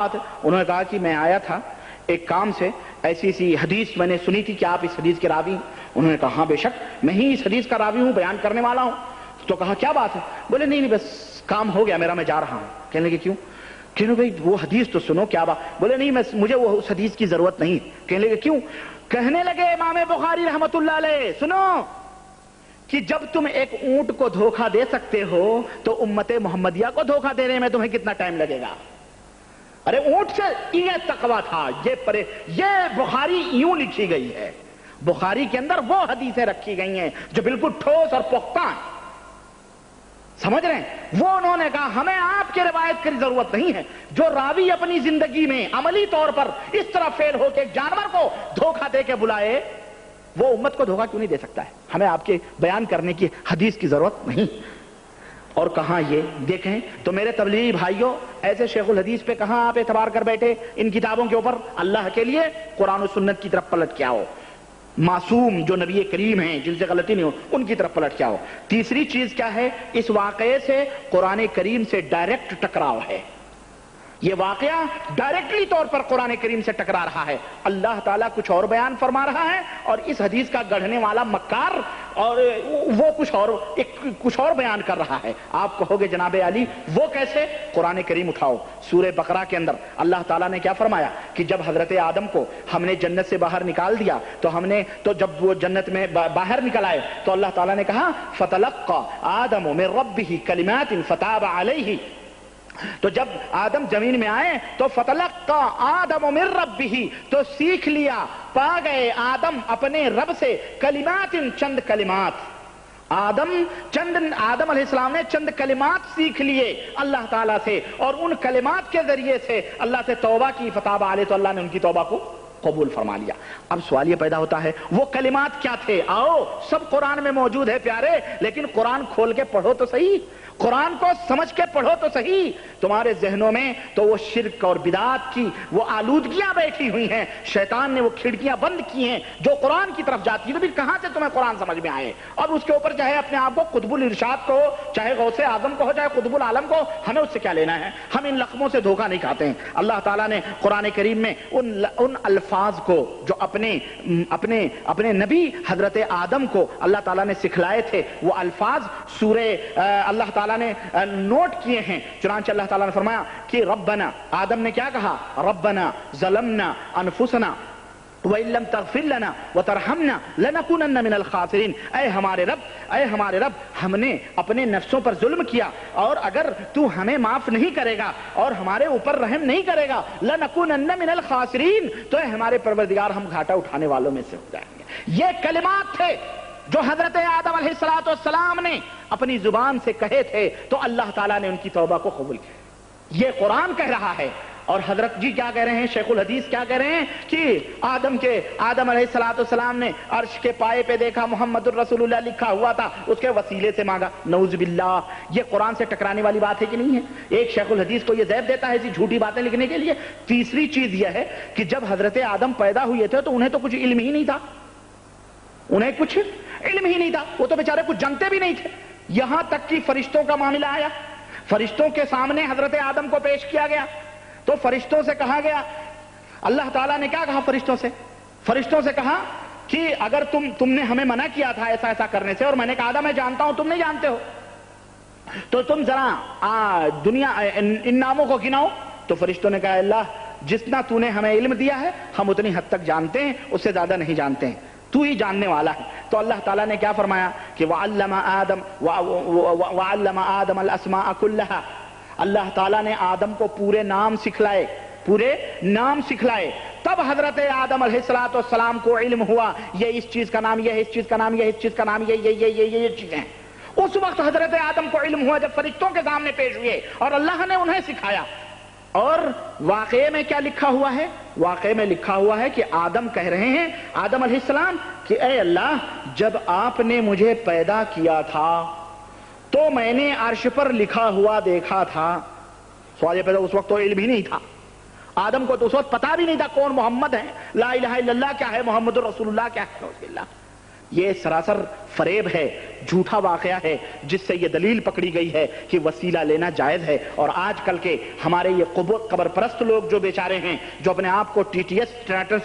انہوں نے کہا کہ میں آیا تھا ایک کام سے، ایسی حدیث میں نے سنی تھی کہ آپ اس حدیث کے راوی ہیں۔ انہوں نے کہا ہاں بے شک میں ہی اس حدیث کا راوی ہوں، بیان کرنے والا ہوں۔ تو کہا کیا بات ہے؟ بولے نہیں بس کام ہو گیا میرا، میں جا رہا ہوں۔ کہنے لگے کیوں؟ کہنے بھائی وہ حدیث تو سنو کیا بات؟ بولے نہیں مجھے وہ اس حدیث کی ضرورت نہیں۔ کہنے لگے کیوں؟ کہنے لگے امام بخاری رحمت اللہ علیہ سنو کہ جب تم ایک اونٹ کو دھوکہ دے سکتے ہو تو امت محمدیہ کو دھوکہ دینے میں تمہیں کتنا ٹائم لگے گا؟ ارے اونٹ سے یہ تقویٰ تھا، یہ بخاری یوں لکھی گئی ہے، بخاری کے اندر وہ حدیثیں رکھی گئی ہیں جو بالکل ٹھوس اور پختہ ہیں، سمجھ رہے ہیں؟ وہ انہوں نے کہا ہمیں آپ کی روایت کی ضرورت نہیں ہے۔ جو راوی اپنی زندگی میں عملی طور پر اس طرح فیل ہو کے ایک جانور کو دھوکہ دے کے بلائے، وہ امت کو دھوکہ کیوں نہیں دے سکتا ہے؟ ہمیں آپ کے بیان کرنے کی حدیث کی ضرورت نہیں۔ اور کہاں یہ دیکھیں تو میرے تبلیغی بھائیوں، ایسے شیخ الحدیث پہ کہاں آپ اعتبار کر بیٹھے؟ ان کتابوں کے اوپر اللہ کے لیے قرآن و سنت کی طرف پلٹ کے آؤ، معصوم جو نبی کریم ہیں جن سے غلطی نہیں ہو ان کی طرف پلٹ کے آؤ۔ تیسری چیز کیا ہے؟ اس واقعے سے قرآن کریم سے ڈائریکٹ ٹکراؤ ہے۔ یہ واقعہ ڈائریکٹلی طور پر قرآن کریم سے ٹکرا رہا ہے۔ اللہ تعالیٰ کچھ اور بیان فرما رہا ہے اور اس حدیث کا گڑھنے والا مکار اور وہ کچھ اور بیان کر رہا ہے۔ آپ کہو گے جناب علی وہ کیسے؟ قرآن کریم اٹھاؤ، سورہ بقرہ کے اندر اللہ تعالیٰ نے کیا فرمایا کہ جب حضرت آدم کو ہم نے جنت سے باہر نکال دیا تو جب وہ جنت میں باہر نکل آئے تو اللہ تعالیٰ نے کہا فَتَلَقَّى آدَمُ مِن رَبِّهِ كَلِمَاتٍ فَتَابَ عَلَيْهِ۔ تو جب آدم زمین میں آئے تو فَتَلَقَّى آدَمُ مِن رَبِّهِ، تو سیکھ لیا، پا گئے آدم اپنے رب سے کلمات، چند کلمات۔ آدم علیہ السلام نے چند کلمات سیکھ لیے اللہ تعالیٰ سے، اور ان کلمات کے ذریعے سے اللہ سے توبہ کی، فتاب علیہ، تو اللہ نے ان کی توبہ کو قبول فرما لیا۔ اب سوال یہ پیدا ہوتا ہے وہ کلمات کیا تھے؟ آؤ سب قرآن میں موجود ہے پیارے، لیکن قرآن کھول کے پڑھو تو صحیح، قرآن کو سمجھ کے پڑھو تو صحیح۔ تمہارے ذہنوں میں تو وہ شرک اور بدعات کی وہ آلودگیاں بیٹھی ہوئی ہیں، شیطان نے وہ کھڑکیاں بند کی ہیں جو قرآن کی طرف جاتی ہیں۔ تو پھر کہاں سے تمہیں قرآن سمجھ میں آئے؟ اور اس کے اوپر چاہے اپنے آپ کو قطب الارشاد کو، چاہے غوث اعظم کو ہو، چاہے قطب العالم کو، ہمیں اس سے کیا لینا ہے؟ ہم ان لقبوں سے دھوکہ نہیں کھاتے ہیں۔ اللہ تعالیٰ نے قرآن کریم میں ان الفاظ کو جو اپنے نبی حضرت آدم کو اللہ تعالیٰ نے سکھلائے تھے، وہ الفاظ سورہ اللہ تعالیٰ نے نوٹ کیے ہیں۔ چنانچہ اللہ تعالیٰ نے فرمایا کہ ربنا، آدم نے کیا کہا؟ ربنا ظلمنا انفسنا وَإِن لَّمْ تَغْفِرْ لَنَا وَتَرْحَمْنَا لَنَكُونَنَّ مِنَ الْخَاسِرِينَ۔ اے ہمارے رب ہم نے اپنے نفسوں پر ظلم کیا، اور اگر تو ہمیں معاف نہیں کرے گا اور ہمارے اوپر رحم نہیں کرے گا، لَنَكُونَنَّ مِنَ الْخَاسِرِينَ، تو اے ہمارے پروردگار ہم گھاٹا اٹھانے والوں میں سے ہو جائیں گے۔ یہ کلمات تھے جو حضرت آدم علیہ السلام نے اپنی زبان سے کہے تھے، تو اللہ تعالیٰ نے ان کی توبہ کو قبول کیا۔ یہ قرآن کہہ رہا ہے۔ اور حضرت جی کیا کہہ رہے ہیں؟ شیخ الحدیث کیا کہہ رہے ہیں کہ آدم علیہ السلام نے عرش کے پائے پہ دیکھا محمد الرسول اللہ لکھا ہوا تھا، اس کے وسیلے سے مانگا۔ نعوذ باللہ، یہ قرآن سے ٹکرانے والی بات ہے کہ نہیں ہے؟ ایک شیخ الحدیث کو یہ زیب دیتا ہے ایسی جھوٹی باتیں لکھنے کے لیے۔ تیسری چیز یہ ہے کہ جب حضرت آدم پیدا ہوئے تھے تو انہیں تو کچھ علم ہی نہیں تھا، انہیں کچھ علم ہی نہیں تھا، وہ تو بیچارے کچھ جانتے بھی نہیں تھے۔ یہاں تک کہ فرشتوں کا معاملہ آیا، فرشتوں کے سامنے حضرت آدم کو پیش کیا گیا تو فرشتوں سے کہا گیا، اللہ تعالیٰ نے کیا کہا فرشتوں سے؟ فرشتوں سے کہا کہ اگر تم نے ہمیں منع کیا تھا ایسا ایسا کرنے سے، اور میں نے کہا تھا میں جانتا ہوں تم نہیں جانتے ہو، تو تم ذرا دنیا ان ناموں کو گناؤ۔ تو فرشتوں نے کہا اللہ جتنا تو نے ہمیں علم دیا ہے ہم اتنی حد تک جانتے ہیں، اس سے زیادہ نہیں جانتے ہیں، تو ہی جاننے والا ہے۔ تو اللہ تعالیٰ نے کیا فرمایا کہ وَعَلَّمَ آدم الْأَسْمَاءَ كُلَّهَا، اللہ تعالیٰ نے آدم کو پورے نام سکھلائے۔ تب حضرت آدم علیہ السلام کو علم ہوا یہ اس چیز کا نام، یہ اس چیز کا نام، یہ اس چیز کا نام، یہ چیزیں۔ اس وقت حضرت آدم کو علم ہوا جب فرشتوں کے سامنے پیش ہوئے اور اللہ نے انہیں سکھایا۔ اور واقعے میں کیا لکھا ہوا ہے؟ واقعے میں لکھا ہوا ہے کہ آدم کہہ رہے ہیں، آدم علیہ السلام، کہ اے اللہ جب آپ نے مجھے پیدا کیا تھا تو میں نے عرش پر لکھا ہوا دیکھا تھا۔ سوال یہ پیدا، اس وقت تو علم ہی نہیں تھا، آدم کو تو اس وقت پتا بھی نہیں تھا کون محمد ہے، لا الہ الا اللہ کیا ہے، محمد الرسول اللہ کیا ہے۔ یہ سراسر فریب ہے، جھوٹا واقعہ ہے جس سے یہ دلیل پکڑی گئی ہے کہ وسیلہ لینا جائز ہے۔ اور آج کل کے ہمارے یہ قبر پرست لوگ جو بیچارے ہیں، جو اپنے آپ کو ٹی ٹی ایس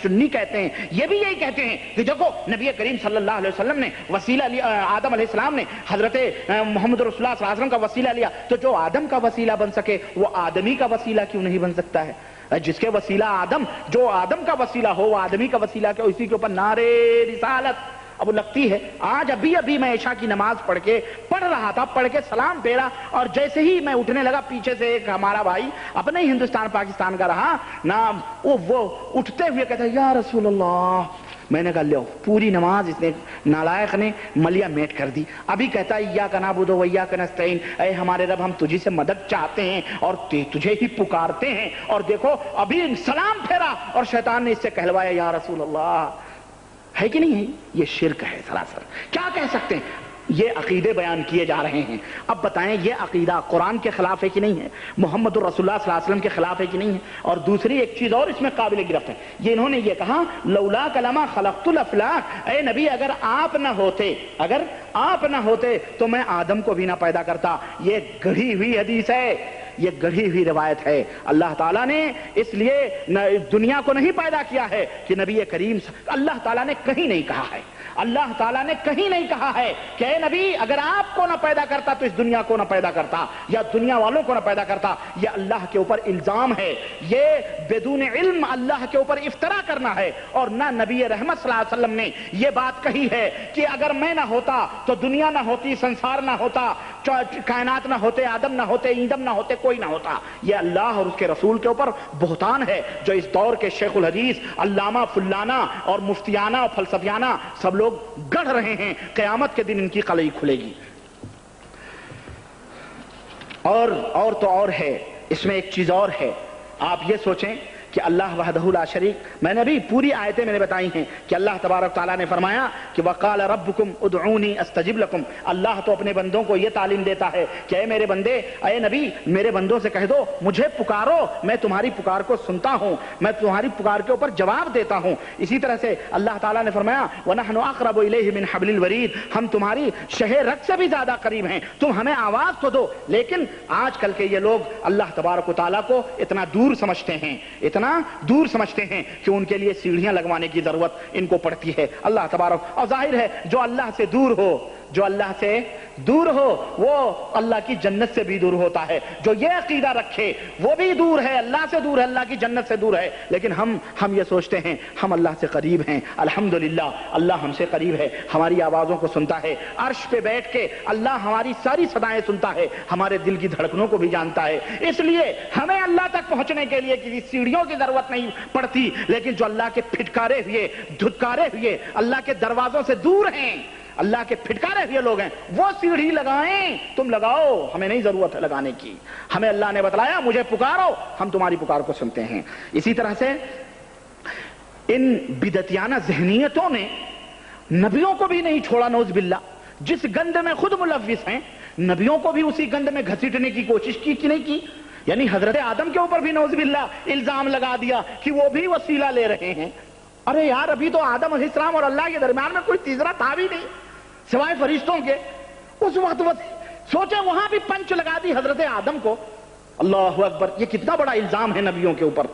سنی کہتے ہیں، یہ بھی یہی کہتے ہیں کہ دیکھو نبی کریم صلی اللہ علیہ وسلم نے وسیلہ لیا، آدم علیہ السلام نے حضرت محمد رسول اللہ صلی اللہ علیہ وسلم کا وسیلہ لیا، تو جو آدم کا وسیلہ بن سکے وہ آدمی کا وسیلہ کیوں نہیں بن سکتا ہے؟ جس کے وسیلہ آدم، جو آدم کا وسیلہ ہو وہ آدمی کا وسیلہ کیا؟ اسی کے اوپر نعرے رسالت اب لگتی ہے۔ آج ابھی میں عشاء کی نماز پڑھ رہا تھا، پڑھ کے سلام پھیرا، اور جیسے ہی میں اٹھنے لگا پیچھے سے ایک ہمارا بھائی اپنے ہی ہندوستان پاکستان کا رہا نا، وہ اٹھتے ہوئے کہتا ہے یا رسول اللہ۔ میں نے کہا لو، پوری نماز اس نے نالائق نے ملیا میٹ کر دی۔ ابھی کہتا ہے ایاک نعبد و ایاک نستعین، اے ہمارے رب ہم تجھی سے مدد چاہتے ہیں اور تجھے ہی پکارتے ہیں، اور دیکھو ابھی سلام پھیرا اور شیطان نے اس سے کہلوایا یا رسول اللہ۔ ہے کہ نہیں ہے؟ یہ شرک ہے سراسر۔ کیا کہہ سکتے ہیں؟ یہ عقیدے بیان کیے جا رہے ہیں۔ اب بتائیں یہ عقیدہ قرآن کے خلاف ہے کہ نہیں ہے؟ محمد الرسول اللہ صلی اللہ علیہ وسلم کے خلاف ہے کہ نہیں ہے؟ اور دوسری ایک چیز اور اس میں قابل گرفت ہے، یہ انہوں نے یہ کہا لولا کلمہ خلقت الافلاک، اے نبی اگر آپ نہ ہوتے تو میں آدم کو بھی نہ پیدا کرتا۔ یہ گڑھی ہوئی حدیث ہے، یہ گڑھی ہوئی روایت ہے۔ اللہ تعالیٰ نے اس لیے دنیا کو نہیں پیدا کیا ہے کہ نبی کریم، اللہ تعالیٰ نے کہیں نہیں کہا ہے، اللہ تعالیٰ نے کہیں نہیں کہا ہے کہ اے نبی اگر آپ کو نہ پیدا کرتا تو اس دنیا کو نہ پیدا کرتا یا دنیا والوں کو نہ پیدا کرتا۔ یہ اللہ کے اوپر الزام ہے، یہ بدون علم اللہ کے اوپر افترا کرنا ہے، اور نہ نبی رحمت صلی اللہ علیہ وسلم نے یہ بات کہی ہے کہ اگر میں نہ ہوتا تو دنیا نہ ہوتی، سنسار نہ ہوتا، کائنات نہ ہوتے، آدم نہ ہوتے، ایندم نہ ہوتے، کوئی نہ ہوتا۔ یہ اللہ اور اس کے رسول کے اوپر بہتان ہے جو اس دور کے شیخ الحدیث علامہ فلانہ اور مفتیانہ اور فلسفیانہ سب لوگ گڑھ رہے ہیں۔ قیامت کے دن ان کی قلعی کھلے گی۔ اور تو اور ہے، اس میں ایک چیز اور ہے۔ آپ یہ سوچیں کہ اللہ وحدہ لا شریک، میں نے بھی پوری آیتیں میں نے بتائی ہیں کہ اللہ تبارک تعالیٰ نے فرمایا کہ وقال ربکم ادعونی استجب لکم۔ اللہ تو اپنے بندوں کو یہ تعلیم دیتا ہے کہ اے میرے بندے، اے نبی میرے بندوں سے کہہ دو مجھے پکارو، میں تمہاری پکار کو سنتا ہوں، میں تمہاری پکار کے اوپر جواب دیتا ہوں۔ اسی طرح سے اللہ تعالیٰ نے فرمایا وَنَحْنُ أَقْرَبُ إِلَيْهِ مِنْ حَبْلِ الْوَرِيدِ، ہم تمہاری شہ رگ سے بھی زیادہ قریب ہیں، تم ہمیں آواز تو دو۔ لیکن آج کل کے یہ لوگ اللہ تبارک و تعالیٰ کو اتنا دور سمجھتے ہیں کہ ان کے لیے سیڑھیاں لگوانے کی ضرورت ان کو پڑتی ہے۔ اللہ تبارک، اور ظاہر ہے جو اللہ سے دور ہو وہ اللہ کی جنت سے بھی دور ہوتا ہے۔ جو یہ عقیدہ رکھے وہ بھی دور ہے، اللہ سے دور ہے، اللہ کی جنت سے دور ہے۔ لیکن ہم یہ سوچتے ہیں ہم اللہ سے قریب ہیں۔ الحمدللہ اللہ ہم سے قریب ہے، ہماری آوازوں کو سنتا ہے، عرش پہ بیٹھ کے اللہ ہماری ساری صدائیں سنتا ہے، ہمارے دل کی دھڑکنوں کو بھی جانتا ہے۔ اس لیے ہمیں اللہ تک پہنچنے کے لیے کسی سیڑھیوں کی ضرورت نہیں پڑتی، لیکن جو اللہ کے پھٹکارے ہوئے دھتکارے ہوئے اللہ کے دروازوں سے دور ہیں، اللہ کے پھٹکارے ہوئے لوگ ہیں، وہ سیڑھی لگائیں، تم لگاؤ، ہمیں نہیں ضرورت ہے لگانے کی۔ ہمیں اللہ نے بتلایا مجھے پکارو، ہم تمہاری پکار کو سنتے ہیں۔ اسی طرح سے ان بدعتیانہ ذہنیتوں نے نبیوں کو بھی نہیں چھوڑا، نعوذ باللہ۔ جس گند میں خود ملوث ہیں نبیوں کو بھی اسی گند میں گھسیٹنے کی کوشش کی کہ نہیں کی؟ یعنی حضرت آدم کے اوپر بھی نعوذ باللہ الزام لگا دیا کہ وہ بھی وسیلہ لے رہے ہیں۔ ارے یار ابھی تو آدم علیہ السلام اور اللہ کے درمیان میں کوئی تیسرا تھا بھی نہیں سوائے فرشتوں کے۔ اس وقت سوچے وہاں بھی پنچ لگا دی حضرت آدم کو۔ اللہ اکبر، یہ کتنا بڑا الزام ہے نبیوں کے اوپر۔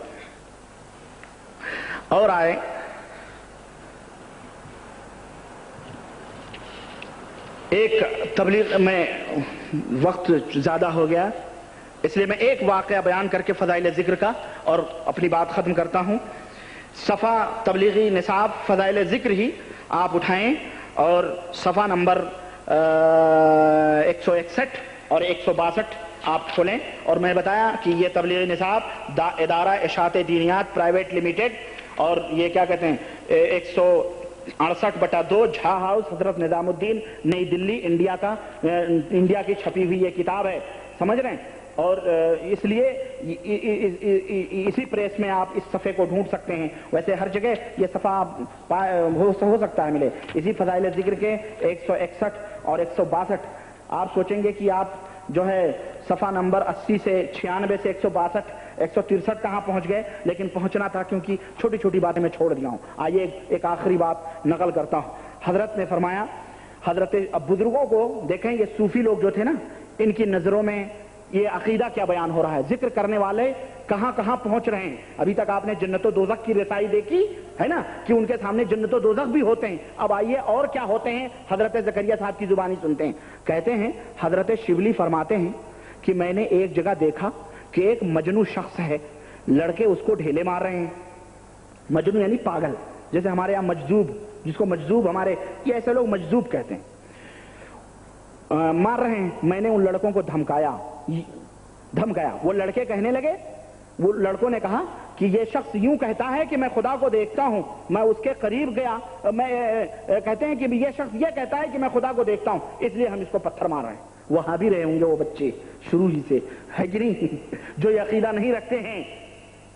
اور آئے ایک تبلیغ میں، وقت زیادہ ہو گیا اس لیے میں ایک واقعہ بیان کر کے فضائل ذکر کا اور اپنی بات ختم کرتا ہوں۔ صفحہ تبلیغی نصاب فضائل ذکر ہی آپ اٹھائیں اور صفحہ نمبر 161 اور 162 آپ کھولیں، اور میں بتایا کہ یہ تبلیغی نصاب ادارہ اشاعت دینیات پرائیویٹ لمیٹڈ، اور یہ کیا کہتے ہیں 168/2 جھا ہاؤس، حضرت نظام الدین، نئی دلی، انڈیا کی چھپی ہوئی یہ کتاب ہے، سمجھ رہے ہیں؟ اور اس لیے اسی پریس میں آپ اس صفحے کو ڈھونڈ سکتے ہیں، ویسے ہر جگہ یہ صفحہ ہو سکتا ہے ملے۔ اسی فضائل ذکر کے 161 اور 162 آپ سوچیں گے کہ آپ جو ہے صفحہ نمبر 80 سے 96 سے 162 163 کہاں پہنچ گئے، لیکن پہنچنا تھا کیونکہ چھوٹی چھوٹی باتیں میں چھوڑ دیا ہوں۔ آئیے ایک آخری بات نقل کرتا ہوں۔ حضرت نے فرمایا، حضرت اب بزرگوں کو دیکھیں، یہ صوفی لوگ جو تھے نا، ان کی نظروں میں یہ عقیدہ کیا بیان ہو رہا ہے، ذکر کرنے والے کہاں کہاں پہنچ رہے ہیں۔ ابھی تک آپ نے جنت و دوزخ کی رسائی دیکھی ہے نا، کہ ان کے سامنے جنت و دوزخ بھی ہوتے ہیں۔ اب آئیے اور کیا ہوتے ہیں، حضرت زکریا صاحب کی زبانی سنتے ہیں۔ کہتے ہیں حضرت شبلی فرماتے ہیں کہ میں نے ایک جگہ دیکھا کہ ایک مجنو شخص ہے، لڑکے اس کو ڈھیلے مار رہے ہیں۔ مجنو یعنی پاگل، جیسے ہمارے یہاں مجذوب، جس کو مجذوب ہمارے یہ ایسے لوگ مجذوب کہتے ہیں، مار رہے ہیں۔ میں نے ان لڑکوں کو دھمکایا۔ وہ لڑکے کہنے لگے، وہ لڑکوں نے کہا کہ یہ شخص یوں کہتا ہے کہ میں خدا کو دیکھتا ہوں، میں اس کے قریب گیا، کہتے ہیں کہ یہ شخص یہ کہتا ہے کہ میں خدا کو دیکھتا ہوں، اس لیے ہم اس کو پتھر مار رہے ہیں۔ وہاں بھی رہے ہوں گے وہ بچے شروع ہی سے، ہے کہ نہیں، جو یہ عقیدہ نہیں رکھتے ہیں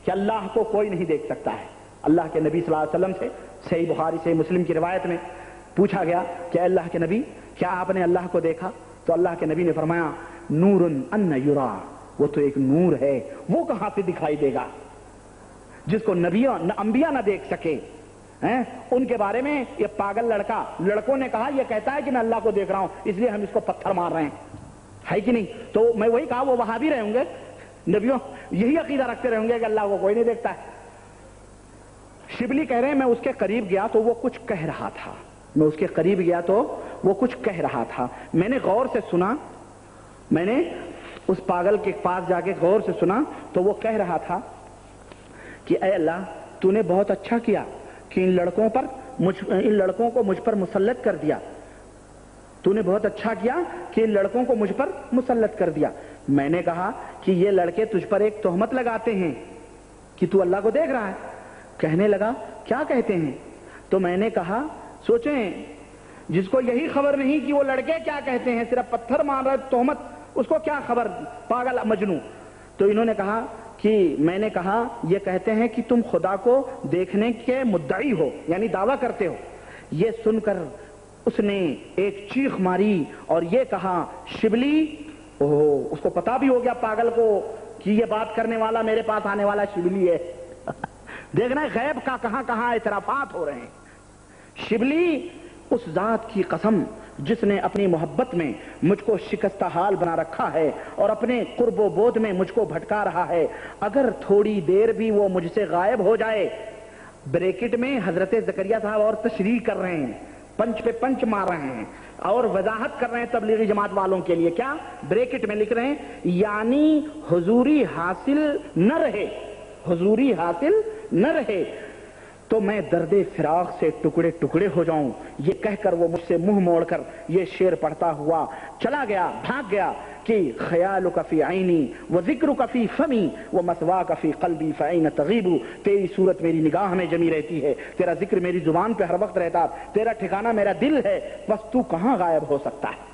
کہ اللہ کو کوئی نہیں دیکھ سکتا ہے۔ اللہ کے نبی صلی اللہ علیہ وسلم سے صحیح بخاری صحیح مسلم کی روایت میں پوچھا گیا کہ اللہ کے نبی کیا آپ نے اللہ کو دیکھا؟ تو اللہ کے نبی نے فرمایا نور ان یرا، وہ تو ایک نور ہے، وہ کہاں سے دکھائی دے گا، جس کو انبیاء نہ دیکھ سکے۔ ان کے بارے میں یہ پاگل لڑکوں نے کہا یہ کہتا ہے کہ میں اللہ کو دیکھ رہا ہوں، اس لیے ہم اس کو پتھر مار رہے ہیں، ہے کہ نہیں؟ تو میں وہی کہا وہ وہاں بھی رہے ہوں گے، نبیوں یہی عقیدہ رکھتے رہیں گے کہ اللہ کو کوئی نہیں دیکھتا ہے۔ شبلی کہہ رہے ہیں میں اس کے قریب گیا تو وہ کچھ کہہ رہا تھا، میں اس کے قریب گیا تو وہ کچھ کہہ رہا تھا، میں نے غور سے سنا، میں نے اس پاگل کے پاس جا کے غور سے سنا تو وہ کہہ رہا تھا کہ اے اللہ تو نے بہت اچھا کیا کہ ان لڑکوں کو مجھ پر مسلط کر دیا، تو نے بہت اچھا کیا کہ ان لڑکوں کو مجھ پر مسلط کر دیا۔ میں نے کہا کہ یہ لڑکے تجھ پر ایک تہمت لگاتے ہیں کہ تو اللہ کو دیکھ رہا ہے۔ کہنے لگا کیا کہتے ہیں؟ تو میں نے کہا سوچیں، جس کو یہی خبر نہیں کہ وہ لڑکے کیا کہتے ہیں، صرف پتھر مار رہا ہے، تہمت، اس کو کیا خبر، پاگل مجنو۔ تو انہوں نے کہا کہ میں نے کہا یہ کہتے ہیں کہ تم خدا کو دیکھنے کے مدعی ہو، یعنی دعویٰ کرتے ہو۔ یہ سن کر اس نے ایک چیخ ماری اور یہ کہا شبلی، اس کو پتا بھی ہو گیا پاگل کو کہ یہ بات کرنے والا میرے پاس آنے والا شبلی ہے۔ دیکھنا غیب کا کہاں کہاں اعترافات ہو رہے ہیں۔ شبلی، اس ذات کی قسم جس نے اپنی محبت میں مجھ کو شکستہ حال بنا رکھا ہے اور اپنے قرب و بود میں مجھ کو بھٹکا رہا ہے، اگر تھوڑی دیر بھی وہ مجھ سے غائب ہو جائے۔ بریکٹ میں حضرت زکریا صاحب اور تشریح کر رہے ہیں، پنچ پہ پنچ مار رہے ہیں اور وضاحت کر رہے ہیں تبلیغی جماعت والوں کے لیے۔ کیا بریکٹ میں لکھ رہے ہیں؟ یعنی حضوری حاصل نہ رہے، حضوری حاصل نہ رہے تو میں درد فراق سے ٹکڑے ٹکڑے ہو جاؤں۔ یہ کہہ کر وہ مجھ سے منہ موڑ کر یہ شعر پڑھتا ہوا چلا گیا، بھاگ گیا کہ خیالک فی عینی وذکرک فی فمی ومثواک فی قلبی فأین تغیب، تیری صورت میری نگاہ میں جمی رہتی ہے، تیرا ذکر میری زبان پہ ہر وقت رہتا، تیرا ٹھکانہ میرا دل ہے، بس تو کہاں غائب ہو سکتا ہے۔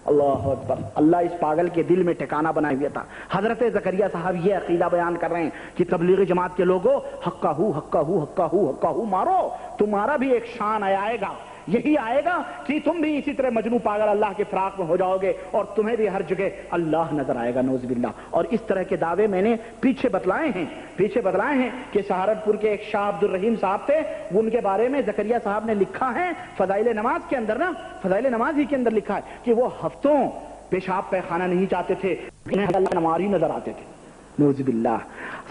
اللہ اکبر، اللہ اس پاگل کے دل میں ٹھکانہ بنائے ہوا تھا۔ حضرت زکریا صاحب یہ عقیدہ بیان کر رہے ہیں کہ تبلیغی جماعت کے لوگوں حقہ ہو مارو، تمہارا بھی ایک شان آئے گا، یہی آئے گا کہ تم بھی اسی طرح مجنو پاگل اللہ کے فراق میں ہو جاؤ گے اور تمہیں بھی ہر جگہ اللہ نظر آئے گا، نعوذ باللہ۔ اور اس طرح کے دعوے میں نے پیچھے بتلائے ہیں کہ سہارنپور کے ایک شاہ عبد الرحیم صاحب تھے، وہ ان کے بارے میں زکریا صاحب نے لکھا ہے فضائل نماز کے اندر، فضائل نماز ہی کے اندر لکھا ہے کہ وہ ہفتوں پیشاب پیخانہ نہیں جاتے تھے، انہیں اللہ نمار ہی نظر آتے تھے، نعوذ باللہ۔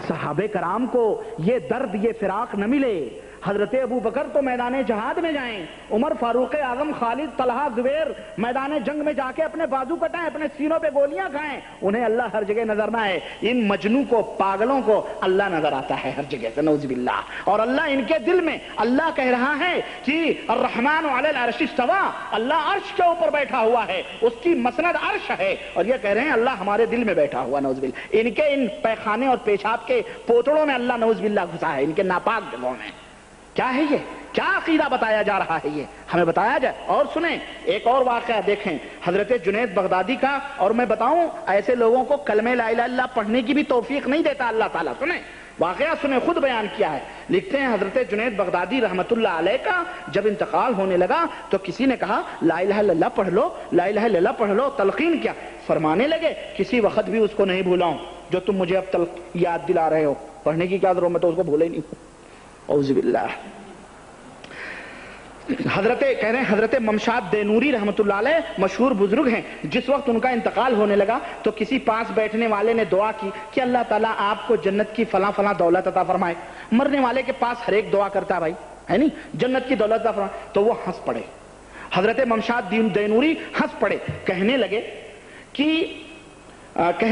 صحابہ کرام کو یہ درد، یہ فراق نہ ملے۔ حضرت ابو بکر تو میدان جہاد میں جائیں، عمر، فاروق اعظم، خالد، طلحہ، زبیر میدان جنگ میں جا کے اپنے بازو کٹائیں، اپنے سینوں پہ گولیاں کھائیں، انہیں اللہ ہر جگہ نظر نہ آئے۔ ان مجنو کو، پاگلوں کو اللہ نظر آتا ہے ہر جگہ سے، نعوذ باللہ۔ اور اللہ ان کے دل میں، اللہ کہہ رہا ہے کہ الرحمن علی العرش استوى، اللہ عرش کے اوپر بیٹھا ہوا ہے، اس کی مسند عرش ہے، اور یہ کہہ رہے ہیں اللہ ہمارے دل میں بیٹھا ہوا، نعوذ باللہ۔ ان کے ان پیخانے اور پیشاب کے پوتڑوں میں اللہ نعوذ باللہ گھسا ہے، ان کے ناپاک جگہوں میں۔ کیا ہے یہ؟ کیا عقیدہ بتایا جا رہا ہے؟ یہ ہمیں بتایا جائے۔ اور سنیں ایک اور واقعہ دیکھیں حضرت جنید بغدادی کا، اور میں بتاؤں ایسے لوگوں کو کلمہ لا الہ الا اللہ پڑھنے کی بھی توفیق نہیں دیتا اللہ تعالیٰ۔ سنیں واقعہ، سنیں، خود بیان کیا ہے۔ لکھتے ہیں حضرت جنید بغدادی رحمت اللہ علیہ کا جب انتقال ہونے لگا تو کسی نے کہا لا الہ الا اللہ پڑھ لو، لا الہ الا اللہ پڑھ لو، تلقین کیا؟ فرمانے لگے کسی وقت بھی اس کو نہیں بھولاؤں جو تم مجھے اب یاد دلا رہے ہو، پڑھنے کی کیا ضرورت، میں تو اس کو بھولے ہی نہیں۔ اعوذ باللہ۔ کہہ رہے ہیں حضرت ممشاد دینوری رحمت اللہ علیہ مشہور بزرگ ہیں، جس وقت ان کا انتقال ہونے لگا تو کسی پاس بیٹھنے والے نے دعا کی کہ اللہ تعالیٰ آپ کو جنت کی فلاں فلاں دولت عطا فرمائے۔ مرنے والے کے پاس ہر ایک دعا کرتا ہے بھائی، ہے نہیں، جنت کی دولت عطا فرمائے، تو وہ ہنس پڑے، حضرت ممشاد دینوری ہنس پڑے، کہنے لگے کہ